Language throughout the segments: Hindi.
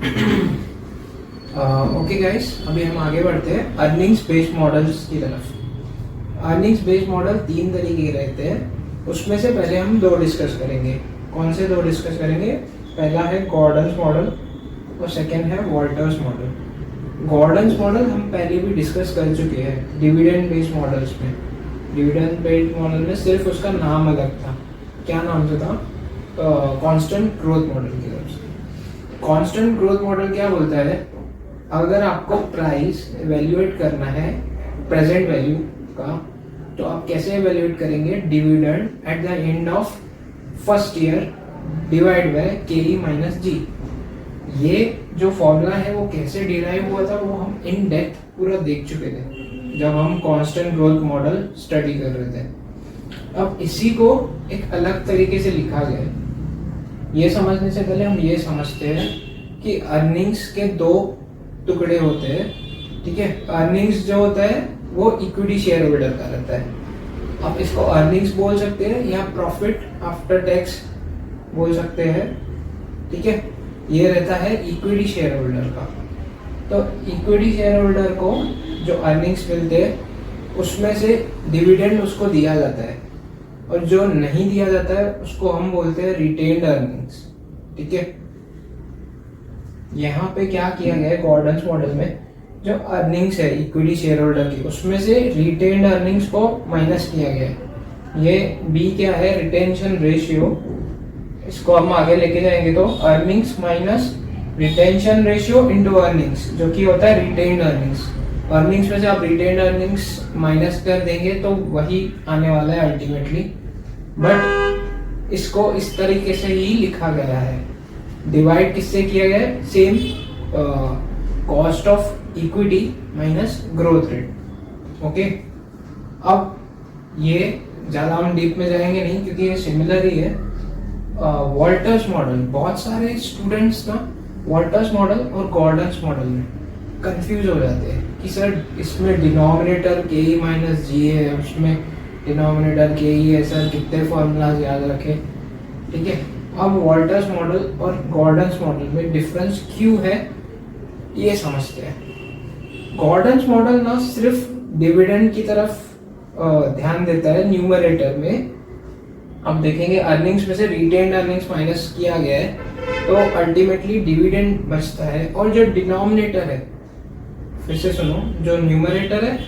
ओके गाइस, अभी हम आगे बढ़ते हैं अर्निंग्स बेस्ड मॉडल्स की तरफ। अर्निंग्स बेस्ड मॉडल तीन तरीके के रहते हैं, उसमें से पहले हम दो डिस्कस करेंगे। कौन से दो डिस्कस करेंगे? पहला है गॉर्डन्स मॉडल और सेकंड है वॉल्टर्स मॉडल। गॉर्डन्स मॉडल हम पहले भी डिस्कस कर चुके हैं डिविडेंड बेस्ड मॉडल्स में। डिविडेंड बेस्ड मॉडल में सिर्फ उसका नाम अलग था। क्या नाम से था? कांस्टेंट ग्रोथ मॉडल की तरफ से। कांस्टेंट ग्रोथ मॉडल क्या बोलता है? अगर आपको प्राइस एवेल्युएट करना है प्रेजेंट वैल्यू का, तो आप कैसे एवेल्युएट करेंगे? Dividend at the end of first year divide by के माइनस जी। ये जो फॉर्मूला है वो कैसे डिराइव हुआ था वो हम इन डेप्थ पूरा देख चुके थे जब हम कांस्टेंट ग्रोथ मॉडल स्टडी कर रहे थे। अब इसी को एक अलग तरीके से लिखा गया है। ये समझने से पहले हम ये समझते हैं कि अर्निंग्स के दो टुकड़े होते हैं, ठीक है। अर्निंग्स जो होता है वो इक्विटी शेयर होल्डर का रहता है। आप इसको अर्निंग्स बोल सकते हैं या प्रॉफिट आफ्टर टैक्स बोल सकते हैं, ठीक है। ये रहता है इक्विटी शेयर होल्डर का। तो इक्विटी शेयर होल्डर को जो अर्निंग्स मिलते हैं उसमें से डिविडेंड उसको दिया जाता है, और जो नहीं दिया जाता है उसको हम बोलते हैं रिटेन्ड अर्निंग्स, ठीक है। यहाँ पे क्या किया गया है गॉर्डन्स मॉडल में, जो अर्निंग्स है इक्विटी शेयर होल्डर की उसमें से रिटेन्ड अर्निंग्स को माइनस किया गया है। ये बी क्या है? Retention ratio. इसको हम आगे लेके जाएंगे तो earnings minus retention ratio into earnings, जो कि होता है रिटेन्ड अर्निंग्स। अर्निंग्स में से आप रिटेन्ड अर्निंग्स माइनस कर देंगे तो वही आने वाला है अल्टीमेटली। बट इसको इस तरीके से ही लिखा गया है। डिवाइड किससे किया गया है? Same cost of equity minus growth rate. Okay, अब ये ज्यादा हम डीप में जाएंगे नहीं क्योंकि ये सिमिलर ही है। वॉल्टर्स मॉडल, बहुत सारे स्टूडेंट्स ना वॉल्टर्स मॉडल और गॉर्डन्स मॉडल में कंफ्यूज हो जाते हैं कि सर इसमें डिनोमिनेटर के माइनस जी है, उसमें डिनोमिनेटर के ही है, सर कितने फॉर्मूलाज याद रखें, ठीक है। अब वॉल्टर्स मॉडल और गॉर्डन्स मॉडल में डिफरेंस क्यों है ये समझते हैं। गॉर्डन्स मॉडल ना सिर्फ डिविडेंड की तरफ ध्यान देता है न्यूमरेटर में। अब देखेंगे अर्निंग्स में से रिटेन्ड अर्निंग्स माइनस किया गया है तो अल्टीमेटली डिविडेंड बचता है, और जो डिनोमिनेटर है, फिर से सुनो, जो न्यूमरेटर है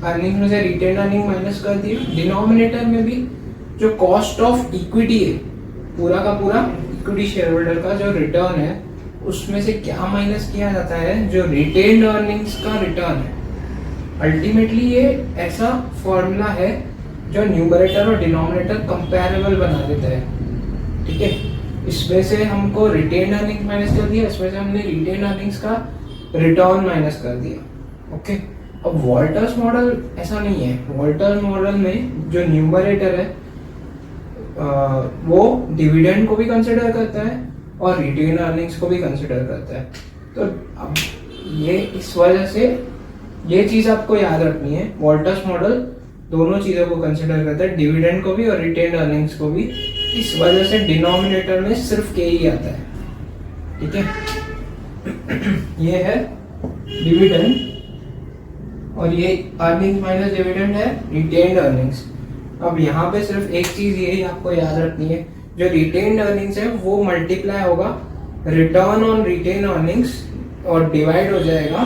अर्निंग्स में से रिटेन्ड अर्निंग माइनस कर दी, डिनोमिनेटर में भी जो कॉस्ट ऑफ इक्विटी है पूरा का पूरा इक्विटी शेयर होल्डर का जो रिटर्न है उसमें से क्या माइनस किया जाता है? जो रिटेन्ड अर्निंग्स का रिटर्न है। अल्टीमेटली ये ऐसा फॉर्मूला है जो न्यूमरेटर और डिनोमिनेटर कंपैरेबल बना देता है, ठीक है। इसमें से हमको रिटेन्ड अर्निंग्स माइनस कर दिया, इसमें से हमने रिटेन्ड अर्निंग्स का रिटर्न माइनस कर दिया, ओके। अब वॉल्टर्स मॉडल ऐसा नहीं है। वॉल्टर्स मॉडल में जो न्यूमरेटर है वो डिविडेंड को भी कंसिडर करता है और रिटेन अर्निंग्स को भी कंसिडर करता है। तो अब ये इस वजह से ये चीज आपको याद रखनी है, वॉल्टर्स मॉडल दोनों चीजों को कंसिडर करता है, डिविडेंड को भी और रिटेन अर्निंग्स को भी। इस वजह से डिनोमिनेटर में सिर्फ के ही आता है, ठीक है। ये है डिविडेंड और ये अर्निंग्स माइनस डिविडेंड है रिटेन्ड अर्निंग्स। अब यहाँ पे सिर्फ एक चीज ये आपको याद रखनी है, जो रिटेन्ड अर्निंग्स है वो मल्टीप्लाई होगा रिटर्न ऑन रिटेन अर्निंग्स और डिवाइड हो जाएगा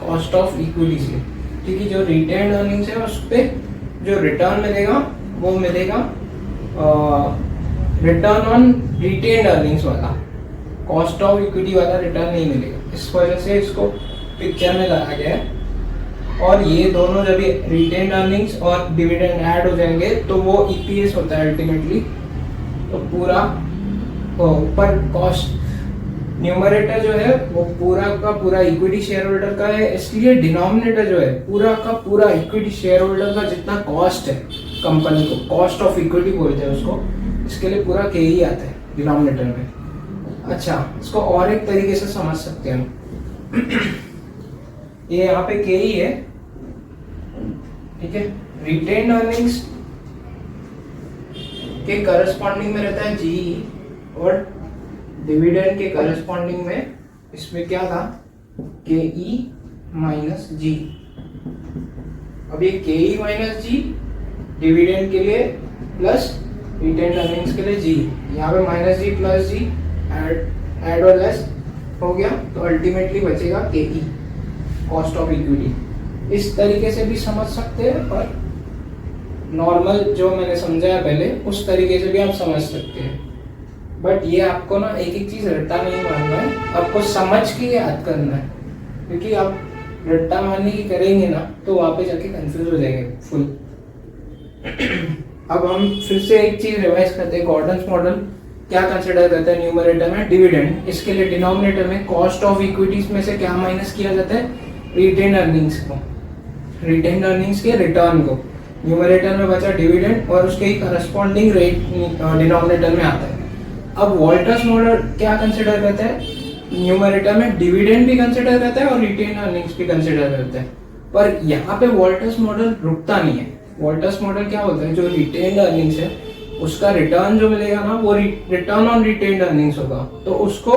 कॉस्ट ऑफ इक्विटी से, ठीक है। जो रिटेन्ड अर्निंग्स है उस पे जो रिटर्न मिलेगा वो मिलेगा रिटर्न ऑन रिटेन्ड अर्निंग्स वाला, कॉस्ट ऑफ इक्विटी वाला रिटर्न नहीं मिलेगा। इस वजह से इसको पिक्चर में लाया गया है। और ये दोनों जब रिटेन्ड अर्निंग्स और डिविडेंड ऐड हो जाएंगे तो वो ईपीएस होता है अल्टीमेटली। तो पूरा ऊपर कॉस्ट न्यूमरेटर जो है वो पूरा का पूरा इक्विटी शेयर होल्डर का है, इसलिए डिनोमिनेटर जो है पूरा का पूरा इक्विटी शेयर होल्डर का जितना कॉस्ट है कंपनी को, कॉस्ट ऑफ इक्विटी बोलते हैं उसको, इसके लिए पूरा के ही आता है डिनोमिनेटर में। अच्छा, इसको और एक तरीके से समझ सकते हैं हम। ये यहाँ पे के ही है, ठीक है। रिटेन्ड अर्निंग्स के करस्पॉन्डिंग में रहता है जी और डिविडेंड के करस्पॉन्डिंग में इसमें क्या था, के ई माइनस जी। अब ये के ई माइनस जी डिविडेंड के लिए प्लस रिटेन्ड अर्निंग्स के लिए जी, यहाँ पे माइनस जी प्लस जी ऐड और लेस हो गया, तो अल्टीमेटली बचेगा के ई, कॉस्ट ऑफ इक्विटी। इस तरीके से भी समझ सकते हैं, पर नॉर्मल जो मैंने समझाया पहले उस तरीके से भी आप समझ सकते हैं। बट ये आपको ना एक एक चीज रट्टा नहीं मारना है, आपको समझ के याद करना है, क्योंकि आप रट्टा मारने की करेंगे ना तो वहां पे जाके कंफ्यूज हो जाएंगे फुल। अब हम फिर से एक चीज रिवाइज करते हैं, गॉर्डन्स मॉडल क्या कंसिडर करता है न्यूमरेटर में, डिविडेंड। इसके लिए डिनोमिनेटर में कॉस्ट ऑफ इक्विटीज में से क्या माइनस किया जाता है, रिटेन अर्निंग्स को, रिटेन अर्निंग्स के रिटर्न को। न्यूमरेटर में बचा डिविडेंड और उसके ही करस्पॉन्डिंग रेट डिनोमिनेटर में आता है। अब वॉल्टर्स मॉडल क्या कंसिडर करता है, न्यूमरेटर में डिविडेंड भी कंसिडर करता है और रिटेन अर्निंग्स भी कंसिडर करता है। पर यहाँ पे वॉल्टर्स मॉडल रुकता नहीं है। वॉल्टर्स मॉडल क्या होता है, जो रिटेन्ड अर्निंग्स है उसका रिटर्न जो मिलेगा ना वो रिटर्न ऑन रिटेन्ड अर्निंग्स होगा, तो उसको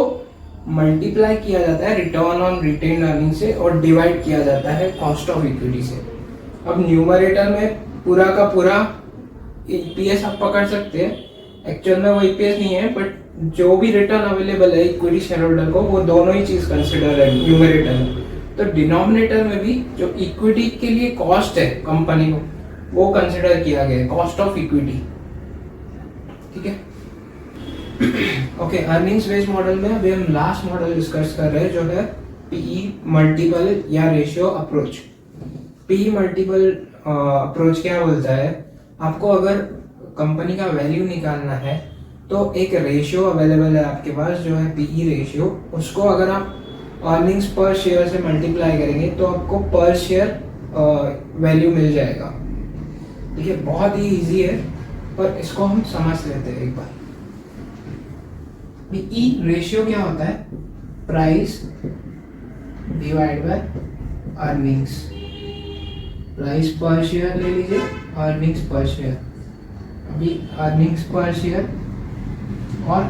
मल्टीप्लाई किया जाता है रिटर्न ऑन रिटेन्ड अर्निंग्स से और डिवाइड किया जाता है कॉस्ट ऑफ इक्विटी से। अब न्यूमरेटर में पूरा का पूरा ईपीएस आप पकड़ सकते हैं, एक्चुअल में वो ईपीएस नहीं है, बट जो भी रिटर्न अवेलेबल है इक्विटी शेयर होल्डर को वो दोनों ही चीज कंसिडर है न्यूमरेटर में। तो डिनोमिनेटर में भी जो इक्विटी के लिए कॉस्ट है कंपनी को वो कंसिडर किया गया है, कॉस्ट ऑफ इक्विटी। ठीक है, ओके। अर्निंग्स बेस्ड मॉडल में अभी हम लास्ट मॉडल डिस्कस कर रहे हैं जो है पीई मल्टीपल या ratio approach. PE multiple approach क्या बोलता है, आपको अगर कंपनी का वैल्यू निकालना है तो एक रेशियो अवेलेबल है आपके पास जो है पीई रेशियो, उसको अगर आप अर्निंग्स पर शेयर से मल्टीप्लाई करेंगे तो आपको पर शेयर वैल्यू मिल जाएगा। देखिए बहुत ही इजी है, पर इसको हम समझ लेते हैं एक बार। पीई रेशियो क्या होता है, price divide by earnings. Price पर शेयर ले लीजिए, अर्निंग्स पर शेयर। अभी अर्निंग्स पर शेयर और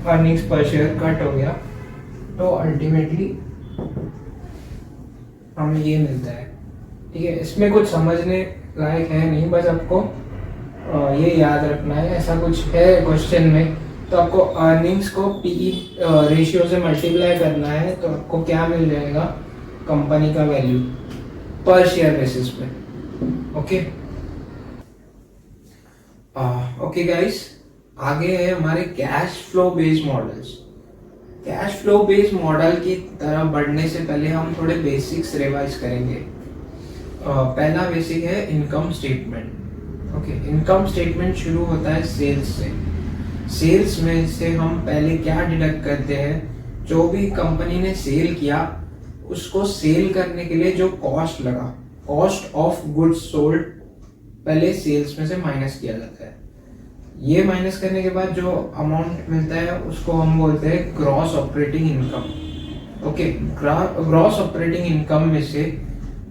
अर्निंग्स पर शेयर कट हो गया तो अल्टीमेटली हमें ये मिलता है। ठीक है, इसमें कुछ समझने लायक है नहीं, बस आपको ये याद रखना है। ऐसा कुछ है क्वेश्चन में तो आपको अर्निंग्स को पीई रेशियो से मल्टीप्लाई करना है तो आपको क्या मिल जाएगा, कंपनी का वैल्यू पर शेयर बेसिस पे। ओके ओके गाइस, आगे है हमारे cash flow based models. Cash flow based model की तरफ बढ़ने से पहले हम थोड़े बेसिक्स रिवाइज करेंगे। पहला बेसिक है income statement. Okay, income statement शुरू होता है सेल्स से। सेल्स में से हम पहले क्या डिडक्ट करते हैं, जो भी कंपनी ने सेल किया उसको सेल करने के लिए जो कॉस्ट लगा, कॉस्ट ऑफ गुड्स सोल्ड, पहले सेल्स में से माइनस किया जाता है। ये माइनस करने के बाद जो अमाउंट मिलता है उसको हम बोलते हैं gross operating income. Okay, gross operating income में से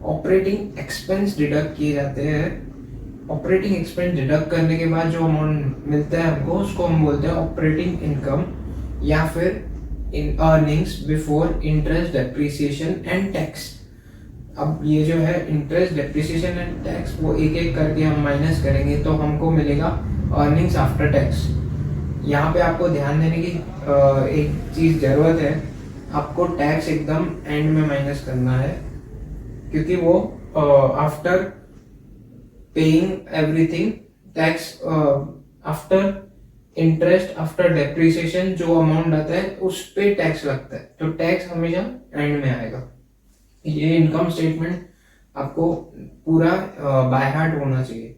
ऑपरेटिंग एक्सपेंस डिडक्ट किए जाते हैं। ऑपरेटिंग एक्सपेंस डिडक्ट करने के बाद जो अमाउंट मिलता है हमको उसको हम बोलते हैं ऑपरेटिंग इनकम या फिर इन earnings before interest, depreciation and tax. अब ये जो है इंटरेस्ट, डेप्रिसिएशन एंड टैक्स वो एक एक करके हम माइनस करेंगे तो हमको मिलेगा अर्निंग्स आफ्टर टैक्स। यहाँ पे आपको ध्यान देने की एक चीज जरूरत है, आपको टैक्स एकदम एंड में माइनस करना है, क्योंकि वो after paying everything tax, after interest, after depreciation जो अमाउंट आता है उस पे टैक्स लगता है, तो टैक्स हमेशा एंड में आएगा। ये इनकम स्टेटमेंट आपको पूरा बाय हार्ट होना चाहिए।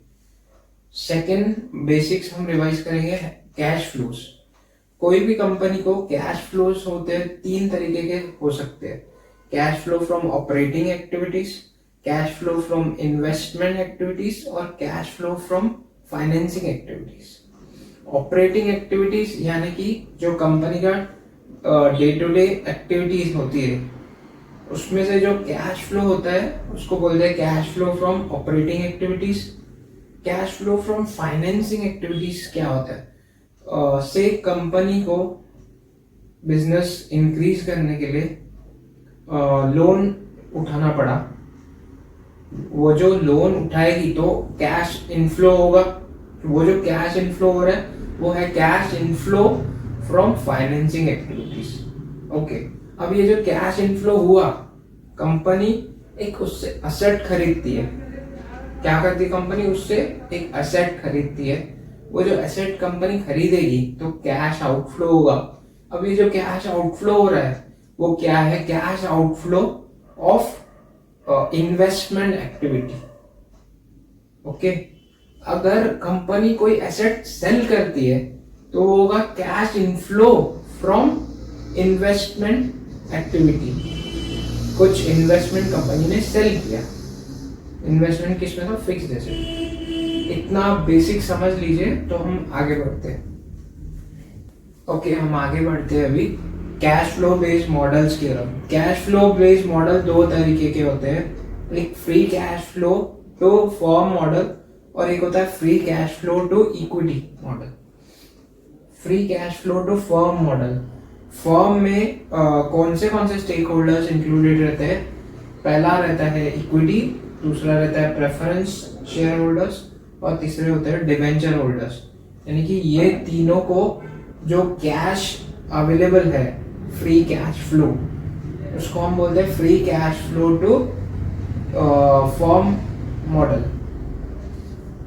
सेकेंड बेसिक्स हम रिवाइज करेंगे कैश फ्लोस। कोई भी कंपनी को कैश फ्लोस होते हैं, तीन तरीके के हो सकते हैं। Cash flow from operating activities, cash flow from investment activities और cash flow from financing activities. Operating activities यानी कि जो कंपनी का डे टू डे एक्टिविटीज होती है उसमें से जो कैश फ्लो होता है उसको बोलते हैं cash flow from operating activities. Cash flow from financing activities क्या होता है, से कंपनी को बिजनेस इंक्रीज करने के लिए लोन उठाना पड़ा, वो जो लोन उठाएगी तो कैश इनफ्लो होगा। वो जो कैश इनफ्लो हो रहा है वो है cash inflow from financing activities. Okay, अब ये जो कैश इनफ्लो हुआ, कंपनी एक उससे असेट खरीदती है। क्या करती है कंपनी? उससे एक असेट खरीदती है। वो जो एसेट कंपनी खरीदेगी तो कैश आउटफ्लो होगा। अब ये जो कैश आउटफ्लो हो रहा है वो क्या है? Cash outflow of investment activity. Okay, अगर कंपनी कोई एसेट सेल करती है तो वो होगा cash inflow from investment activity. कुछ इन्वेस्टमेंट कंपनी ने सेल किया, इन्वेस्टमेंट किसमें था? Fixed asset. इतना बेसिक समझ लीजिए तो हम आगे बढ़ते हैं। ओके, हम आगे बढ़ते हैं अभी कैश फ्लो बेस्ड मॉडल्स की तरफ। कैश फ्लो बेस्ड मॉडल दो तरीके के होते हैं, एक free cash flow to firm model और एक होता है free cash flow to equity model. Free cash flow to firm model, firm में कौन से स्टेक होल्डर्स इंक्लूडेड रहते हैं? पहला रहता है इक्विटी, दूसरा रहता है प्रेफरेंस शेयर होल्डर्स और तीसरे होते हैं डिवेंचर होल्डर्स। यानी कि ये तीनों को जो कैश अवेलेबल है, फ्री कैश फ्लो, उसको हम बोलते हैं free cash flow to firm model.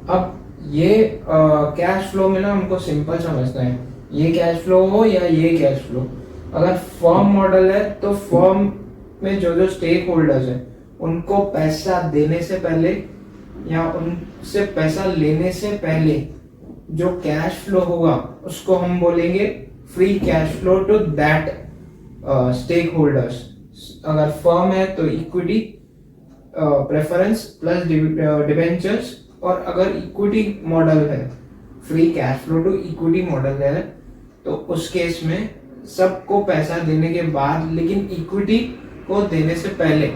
अब ये कैश फ्लो में ना हमको सिंपल समझना है, ये कैश फ्लो हो या ये कैश फ्लो। अगर फर्म मॉडल है तो फर्म में जो स्टेक होल्डर्स है उनको पैसा देने से पहले या उनसे पैसा लेने से पहले जो कैश फ्लो होगा उसको हम बोलेंगे free cash flow to that stakeholders. अगर फर्म है तो इक्विटी, प्रेफरेंस प्लस डिबेंचर्स, और अगर इक्विटी मॉडल है, free cash flow to equity model है, तो उस केस में सबको पैसा देने के बाद लेकिन इक्विटी को देने से पहले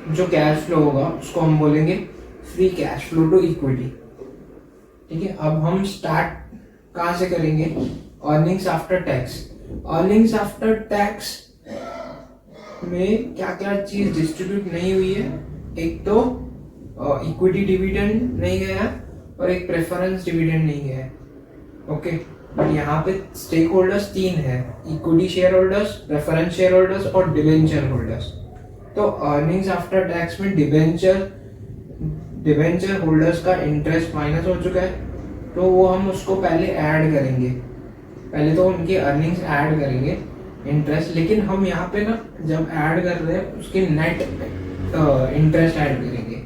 जो कैश फ्लो होगा उसको हम बोलेंगे free cash flow to equity. ठीक है, अब हम स्टार्ट कहां से करेंगे? Earnings after tax. Earnings after tax में क्या क्या चीज डिस्ट्रीब्यूट नहीं हुई है? एक तो इक्विटी डिविडेंड नहीं गया और एक प्रेफरेंस डिविडेंड नहीं गया है। ओके, बट यहाँ पे स्टेक होल्डर्स तीन है, equity share holders, preference share holders और डिवेंचर होल्डर्स। तो अर्निंग्स आफ्टर टैक्स में डिवेंचर होल्डर्स का इंटरेस्ट माइनस हो चुका है, तो वो हम उसको पहले ऐड करेंगे। पहले तो उनकी अर्निंग्स ऐड करेंगे इंटरेस्ट, लेकिन हम यहाँ पे ना जब ऐड कर रहे हैं उसके नेट इंटरेस्ट ऐड करेंगे।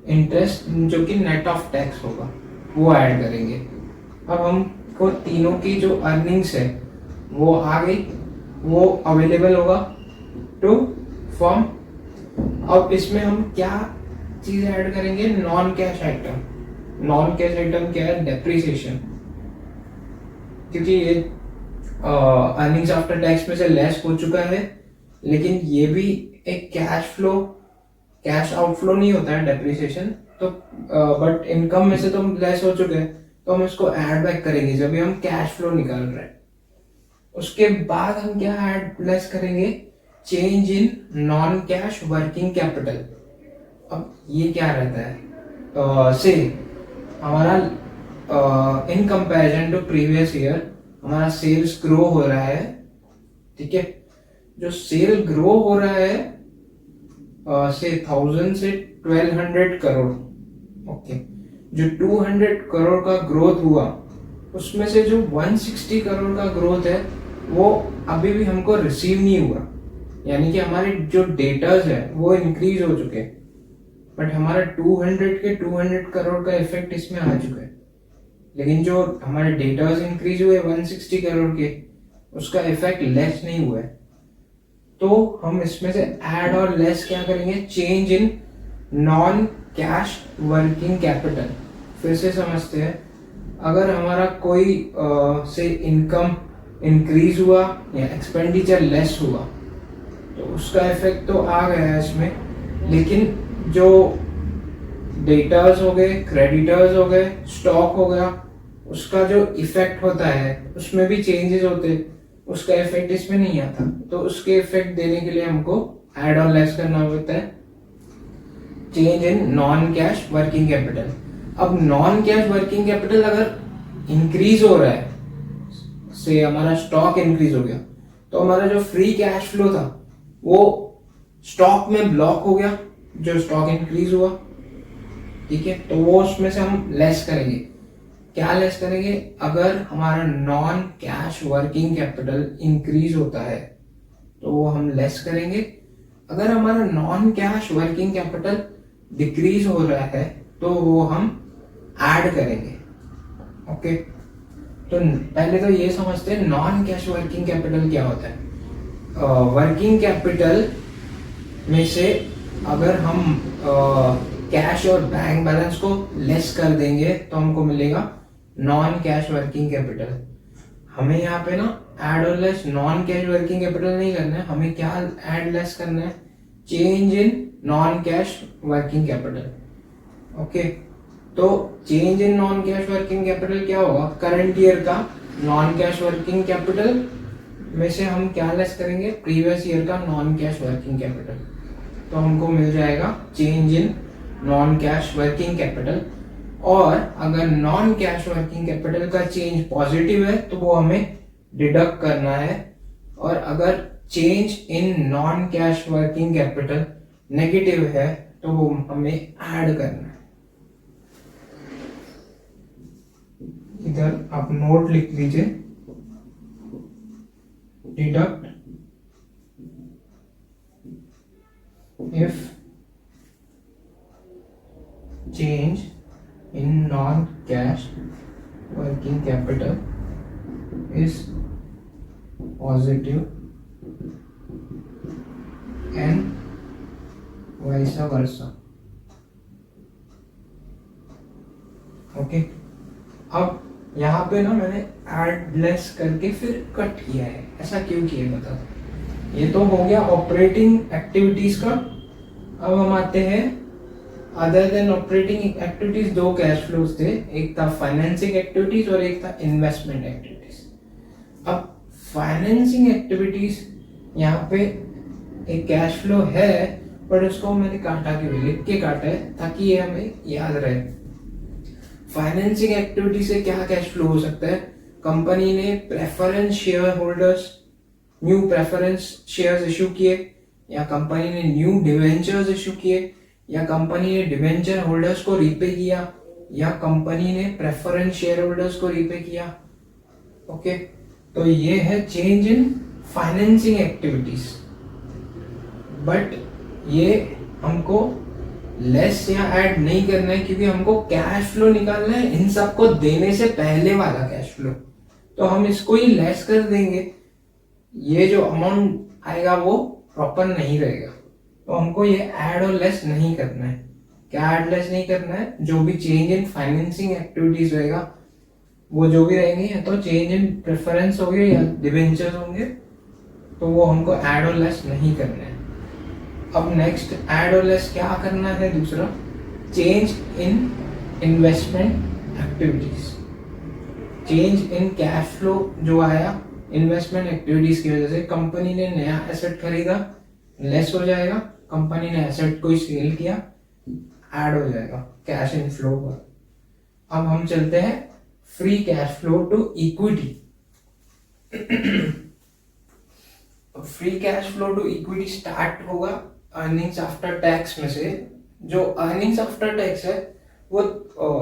इंटरेस्ट जो कि नेट ऑफ टैक्स होगा वो ऐड करेंगे। अब हमको तीनों की जो अर्निंग्स है वो आ गई, वो अवेलेबल होगा टू फर्म। अब इसमें हम क्या चीज ऐड करेंगे? Non cash item. Non cash item क्या है? डेप्रिसिएशन, क्योंकि ये अर्निंग्स आफ्टर टैक्स में से लेस हो चुका है, लेकिन ये भी एक कैश फ्लो, कैश आउटफ्लो नहीं होता है डेप्रिसिएशन, तो बट इनकम में से तो लेस हो चुके हैं, तो हम इसको ऐड बैक करेंगे जब भी हम कैश फ्लो निकाल रहे हैं। उसके बाद हम क्या ऐड लेस करेंगे? Change in non cash working capital. अब ये क्या रहता है? से हमारा in comparison to previous year हमारा सेल्स ग्रो हो रहा है। ठीक है, जो सेल ग्रो हो रहा है से 1000 से 1200 करोड़। ओके, जो 200 करोड़ का ग्रोथ हुआ उसमें से जो 160 करोड़ का ग्रोथ है वो अभी भी हमको रिसीव नहीं हुआ, यानी कि हमारे जो डेटर्स है वो इंक्रीज हो चुके हैं, बट हमारा 200 के 200 करोड़ का इफेक्ट इसमें आ चुका है। लेकिन जो हमारे डेटर्स इंक्रीज हुए 160 करोड़ के, उसका इफेक्ट लेस नहीं हुआ है। तो हम इसमें से ऐड और लेस क्या करेंगे? Change in non cash working capital. फिर से समझते हैं, अगर हमारा कोई से इनकम इंक्रीज हुआ या एक्सपेंडिचर लेस हुआ तो उसका इफेक्ट तो आ गया है इसमें, लेकिन जो डेटर्स हो गए, क्रेडिटर्स हो गए, स्टॉक हो गया, उसका जो इफेक्ट होता है उसमें भी चेंजेस होते हैं, उसका इफेक्ट इसमें नहीं आता, तो उसके इफेक्ट देने के लिए हमको ऐड और लेस करना होता है change in non cash working capital. अब नॉन कैश वर्किंग कैपिटल अगर इंक्रीज हो रहा है, से हमारा स्टॉक इंक्रीज हो गया, तो हमारा जो फ्री कैश फ्लो था वो स्टॉक में ब्लॉक हो गया, जो स्टॉक इंक्रीज हुआ, ठीक है, तो वो उसमें से हम लेस करेंगे। क्या लेस करेंगे? अगर हमारा non cash working capital increase होता है तो वो हम लेस करेंगे। अगर हमारा non cash working capital decrease हो रहा है तो वो हम ऐड करेंगे। ओके, तो पहले तो ये समझते हैं नॉन कैश वर्किंग कैपिटल क्या होता है। वर्किंग कैपिटल में से अगर हम कैश और बैंक बैलेंस को लेस कर देंगे तो हमको मिलेगा नॉन कैश वर्किंग कैपिटल। हमें यहाँ पे ना ऐड और less non cash working capital नहीं करना है, हमें क्या ऐड लेस करना है? Change in non cash working capital. Okay, तो change in non cash working capital क्या होगा? करंट ईयर का नॉन कैश वर्किंग कैपिटल में से हम क्या लेस करेंगे? प्रीवियस ईयर का नॉन कैश वर्किंग कैपिटल, तो हमको मिल जाएगा change in non cash working capital. और अगर नॉन कैश वर्किंग कैपिटल का चेंज पॉजिटिव है तो वो हमें डिडक्ट करना है, और अगर change in non cash working capital negative है तो वो हमें ऐड करना है। इधर आप नोट लिख लीजिए, deduct if change in non-cash working capital is positive and vice versa। Okay, अब यहाँ पे ना मैंने ऐड लेस करके फिर कट किया है, ऐसा क्यों किया बता दो। ये तो हो गया ऑपरेटिंग एक्टिविटीज का। अब हम आते हैं अदर देन ऑपरेटिंग एक्टिविटीज। दो कैश फ्लोज थे, एक था फाइनेंसिंग एक्टिविटीज और एक था इन्वेस्टमेंट एक्टिविटीज। अब फाइनेंसिंग एक्टिविटीज यहाँ पे एक कैश फ्लो है, पर उसको मैंने काटा क्यों, लिख के काटा है ताकि ये हमें याद रहे। फाइनेंसिंग एक्टिविटी से क्या कैश फ्लो हो सकता है? कंपनी ने preference share holders, new preference shares issue किए, या कंपनी ने न्यू डिवेंचर्स इशू किए, या कंपनी ने डिवेंचर होल्डर्स को रीपे किया, या कंपनी ने प्रेफरेंस शेयर होल्डर्स को रीपे किया। ओके, तो ये है change in financing activities. But ये हमको लेस या ऐड नहीं करना है, क्योंकि हमको कैश फ्लो निकालना है इन सबको देने से पहले वाला कैश फ्लो, तो हम इसको ही लेस कर देंगे। ये जो अमाउंट आएगा वो प्रॉपर नहीं रहेगा, तो हमको ये ऐड और लेस नहीं करना है। क्या ऐड लेस नहीं करना है? जो भी चेंज इन फाइनेंसिंग एक्टिविटीज रहेगा वो जो भी रहेंगे, या तो चेंज इन प्रेफरेंस हो गए या डिवेंचर्स होंगे, तो वो हमको ऐड और लेस नहीं करना है। अब नेक्स्ट ऐड और लेस क्या करना है? दूसरा, change in investment activities. Change in cash flow जो आया इन्वेस्टमेंट एक्टिविटीज की वजह से, कंपनी ने नया एसेट खरीदा, लेस हो जाएगा। कंपनी ने एसेट को सेल किया, ऐड हो जाएगा कैश इन फ्लो पर। अब हम चलते हैं free cash flow to equity. Free cash flow to equity start होगा अर्निंग्स आफ्टर टैक्स में से। जो अर्निंग्स आफ्टर टैक्स है वो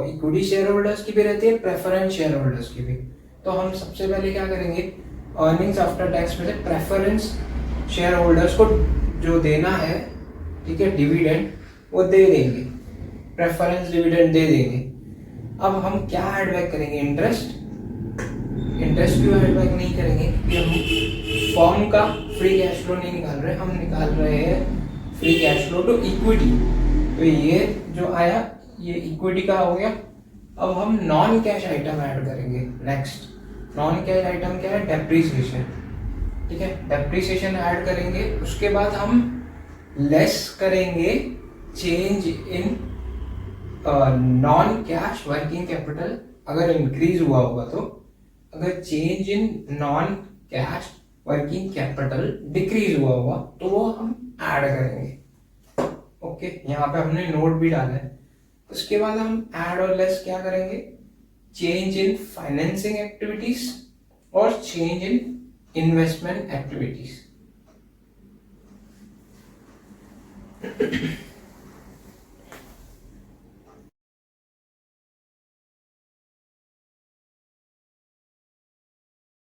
इक्विटी शेयर होल्डर्स की भी रहती है, प्रेफरेंस शेयर होल्डर्स की भी। तो हम सबसे पहले क्या करेंगे, अर्निंग्स आफ्टर टैक्स में से प्रेफरेंस शेयर होल्डर्स को जो देना है, ठीक है, डिविडेंड वो दे देंगे, प्रेफरेंस डिविडेंड दे देंगे। अब हम क्या ऐड बैक करेंगे? इंटरेस्ट। इंटरेस्ट क्यों ऐड बैक नहीं करेंगे? क्योंकि हम फॉर्म का फ्री कैश फ्लो नहीं निकाल रहे, हम निकाल रहे हैं free cash flow to equity. तो ये जो आया ये इक्विटी का हो गया। अब हम नॉन कैश आइटम ऐड करेंगे। नेक्स्ट नॉन कैश आइटम क्या है? डेप्रीसिएशन। ठीक है, डेप्रीसिएशन ऐड करेंगे। उसके बाद हम लेस करेंगे change in non cash working capital अगर इंक्रीज हुआ होगा तो, अगर change in non cash working capital decrease हुआ होगा तो वो हम ऐड करेंगे। ओके, यहाँ पे हमने नोट भी डाला है। उसके बाद हम ऐड और लेस क्या करेंगे, चेंज इन फाइनेंसिंग एक्टिविटीज और चेंज इन इन्वेस्टमेंट एक्टिविटीज।